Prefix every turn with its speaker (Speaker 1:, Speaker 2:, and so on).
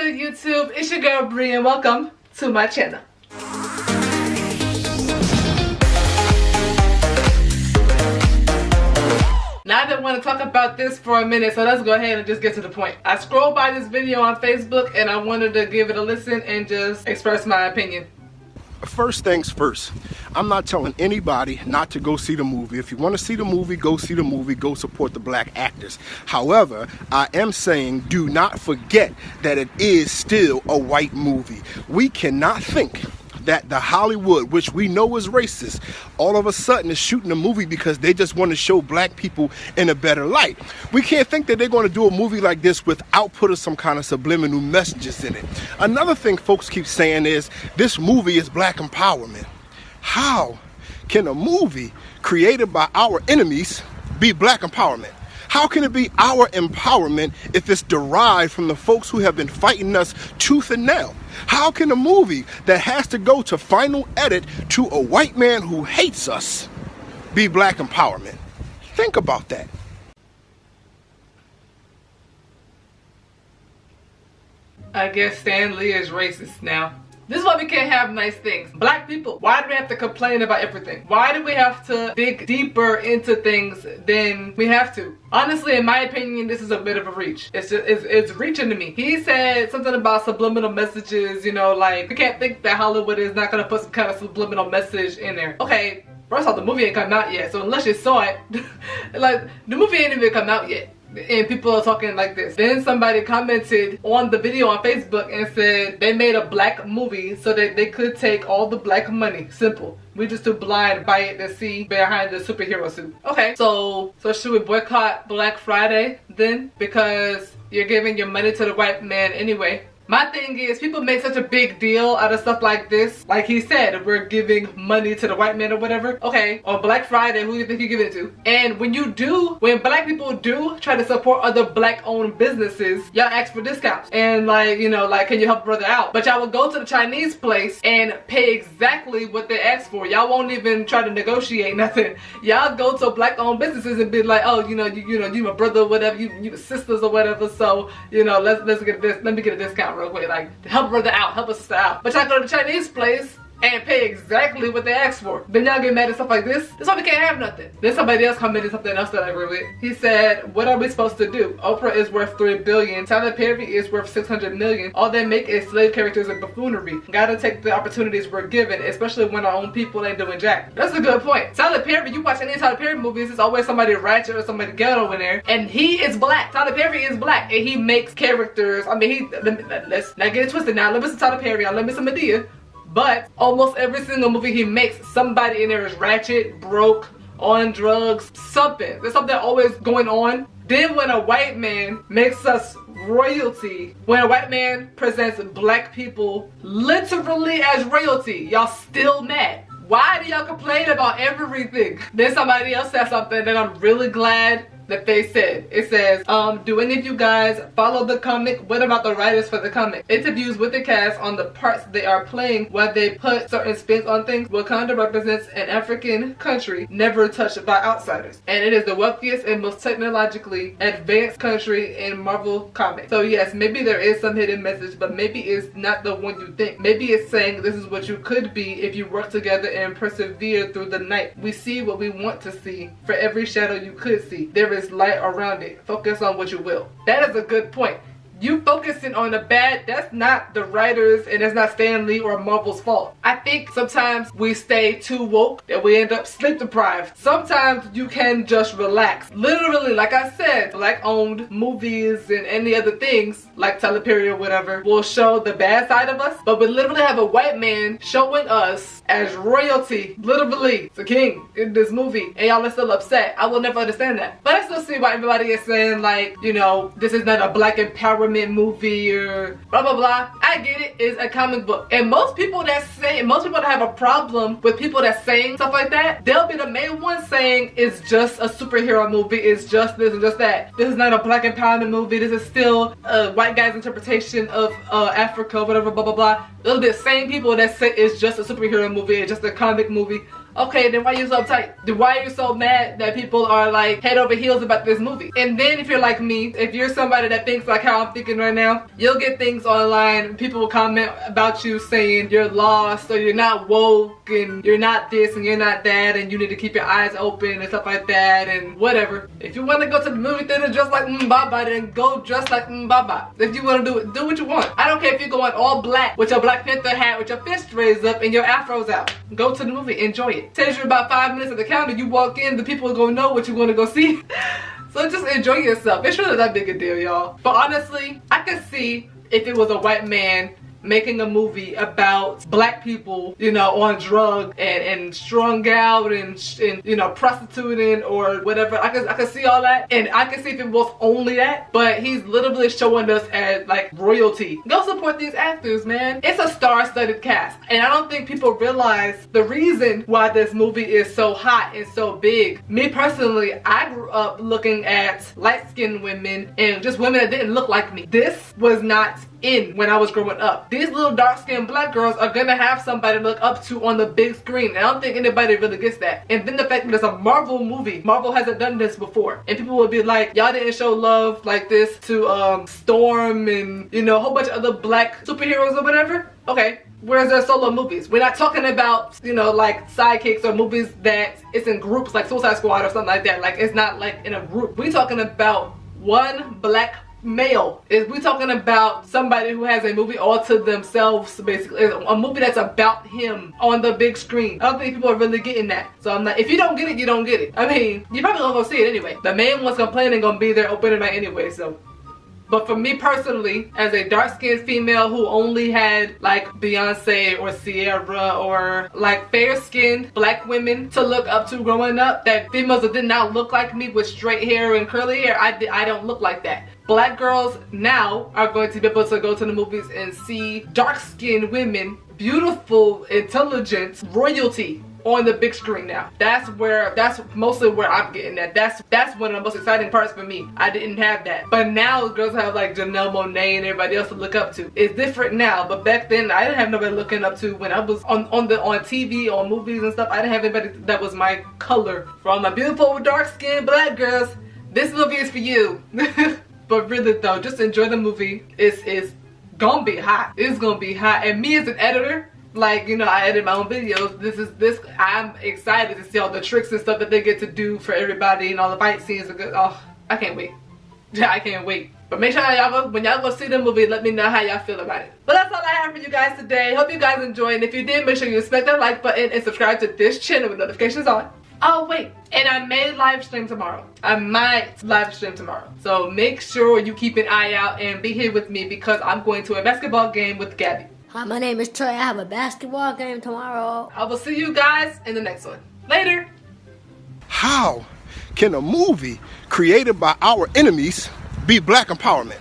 Speaker 1: good, YouTube? It's your girl Bri and welcome to my channel. Now I've been wanting to talk about this for a minute, so let's go ahead and just get to the point. I scrolled by this video on Facebook and I wanted to give it a listen and just express my opinion.
Speaker 2: First things first, I'm not telling anybody not to go see the movie. If you want to see the movie, go see the movie, go support the black actors. However, I am saying do not forget that it is still a white movie. We cannot think that the Hollywood, which we know is racist, all of a sudden is shooting a movie because they just want to show black people in a better light. We can't think that they're going to do a movie like this without putting some kind of subliminal messages in it. Another thing folks keep saying is this movie is black empowerment. How can a movie created by our enemies be black empowerment? How can it be our empowerment if it's derived from the folks who have been fighting us tooth and nail? How can a movie that has to go to final edit to a white man who hates us be black empowerment? Think about that.
Speaker 1: I guess Stan Lee is racist now. This is why we can't have nice things. Black people, why do we have to complain about everything? Why do we have to dig deeper into things than we have to? Honestly, in my opinion, this is a bit of a reach. It's reaching to me. He said something about subliminal messages, you know, like, we can't think that Hollywood is not gonna put some kind of subliminal message in there. Okay, first off, the movie ain't come out yet, so unless you saw it, like, the movie ain't even come out yet. And people are talking like this. Then somebody commented on the video on Facebook and said they made a black movie so that they could take all the black money. Simple. We just too blind by it to see behind the superhero suit. Okay, so should we boycott Black Friday then? Because you're giving your money to the white man anyway. My thing is, people make such a big deal out of stuff like this. Like he said, we're giving money to the white man or whatever. Okay, on Black Friday, who do you think you give it to? And when black people do try to support other black owned businesses, y'all ask for discounts. And like, you know, like, can you help a brother out? But y'all will go to the Chinese place and pay exactly what they ask for. Y'all won't even try to negotiate nothing. Y'all go to black owned businesses and be like, oh, you my brother or whatever, you sisters or whatever, so, you know, let's get this, let me get a discount real quick, like, help a brother out, help a sister out. But y'all go to the Chinese place and pay exactly what they asked for. Then y'all get mad at stuff like this. That's why we can't have nothing. Then somebody else commented something else that I agree with. He said, what are we supposed to do? Oprah is worth $3 billion. Tyler Perry is worth $600 million. All they make is slave characters and buffoonery. Gotta take the opportunities we're given, especially when our own people ain't doing jack. That's a good point. Tyler Perry, you watch any Tyler Perry movies, there's always somebody ratchet or somebody ghetto in there. And he is black. Tyler Perry is black. And he makes characters. I mean, let's not get it twisted now. Let me some Tyler Perry, let me some Medea. But almost every single movie he makes, somebody in there is ratchet, broke, on drugs, something. There's something always going on. Then when a white man makes us royalty, when a white man presents black people literally as royalty, y'all still mad. Why do y'all complain about everything? Then somebody else said something that I'm really glad that they said. It says, do any of you guys follow the comic? What about the writers for the comic? Interviews with the cast on the parts they are playing while they put certain spins on things. Wakanda represents an African country never touched by outsiders. And it is the wealthiest and most technologically advanced country in Marvel Comics. So yes, maybe there is some hidden message, but maybe it's not the one you think. Maybe it's saying this is what you could be if you work together and persevere through the night. We see what we want to see. For every shadow you could see, there is light around it. Focus on what you will. That is a good point. You focusing on the bad, that's not the writers and it's not Stan Lee or Marvel's fault. I think sometimes we stay too woke that we end up sleep deprived. Sometimes you can just relax. Literally, like I said, black owned movies and any other things like Tyler Perry or whatever will show the bad side of us, but we literally have a white man showing us as royalty, literally the king in this movie, and y'all are still upset. I will never understand that. But I still see why everybody is saying, like, you know, this is not a black empowerment movie or blah blah blah. I get it, it's a comic book. And most people that have a problem with people that saying stuff like that, they'll be the main ones saying it's just a superhero movie, it's just this and just that. This is not a black empowerment movie, this is still a white guy's interpretation of Africa, whatever, blah blah blah. They'll be the same people that say it's just a superhero movie, it's just a comic movie. Okay, then why are you so uptight? Then why are you so mad that people are like head over heels about this movie? And then if you're like me, if you're somebody that thinks like how I'm thinking right now, you'll get things online, people will comment about you saying you're lost or you're not woke and you're not this and you're not that and you need to keep your eyes open and stuff like that and whatever. If you want to go to the movie theater dressed like Baba, then go dressed like Baba. If you want to do it, do what you want. I don't care if you're going all black with your Black Panther hat with your fist raised up and your afro's out. Go to the movie, enjoy it. Takes you about 5 minutes at the counter, you walk in, the people are gonna know what you want to go see. So just enjoy yourself. It's really not that big a deal, y'all. But honestly, I could see if it was a white man making a movie about black people, you know, on drugs and strung out and you know, prostituting or whatever. I could see all that, and I could see if it was only that. But he's literally showing us as like royalty. Go support these actors, man. It's a star-studded cast, and I don't think people realize the reason why this movie is so hot and so big. Me personally, I grew up looking at light-skinned women and just women that didn't look like me. This was not in when I was growing up. These little dark-skinned black girls are gonna have somebody to look up to on the big screen, and I don't think anybody really gets that. And then the fact that it's a Marvel movie, Marvel hasn't done this before, and people will be like, y'all didn't show love like this to Storm and, you know, a whole bunch of other black superheroes or whatever. Okay, where's their solo movies? We're not talking about, you know, like sidekicks or movies that it's in groups like Suicide Squad or something like that. Like, it's not like in a group. We're talking about one black male. We're talking about somebody who has a movie all to themselves, basically. A movie that's about him on the big screen. I don't think people are really getting that. So I'm like, if you don't get it, you don't get it. I mean, you're probably gonna go see it anyway. The main one's complaining gonna be there opening night anyway, so. But for me personally, as a dark-skinned female who only had like Beyonce or Sierra or like fair-skinned black women to look up to growing up, that females that did not look like me with straight hair and curly hair, I don't look like that. Black girls now are going to be able to go to the movies and see dark-skinned women, beautiful, intelligent, royalty on the big screen now. That's mostly where I'm getting at. That's one of the most exciting parts for me. I didn't have that. But now girls have like Janelle Monáe and everybody else to look up to. It's different now, but back then I didn't have nobody looking up to when I was on TV, on movies and stuff. I didn't have anybody that was my color. For all my beautiful dark-skinned black girls, this movie is for you. But really though, just enjoy the movie. It's gonna be hot. It's gonna be hot. And me as an editor, like, you know, I edit my own videos. I'm excited to see all the tricks and stuff that they get to do for everybody, and all the fight scenes are good. Oh, I can't wait. Yeah, I can't wait. But make sure when y'all go see the movie, let me know how y'all feel about it. But that's all I have for you guys today. Hope you guys enjoyed. And if you did, make sure you smack that like button and subscribe to this channel with notifications on. Oh wait, and I may live stream tomorrow. I might live stream tomorrow. So make sure you keep an eye out and be here with me, because I'm going to a basketball game with Gabby.
Speaker 3: Hi, my name is Troy. I have a basketball game tomorrow.
Speaker 1: I will see you guys in the next one. Later.
Speaker 2: How can a movie created by our enemies be black empowerment?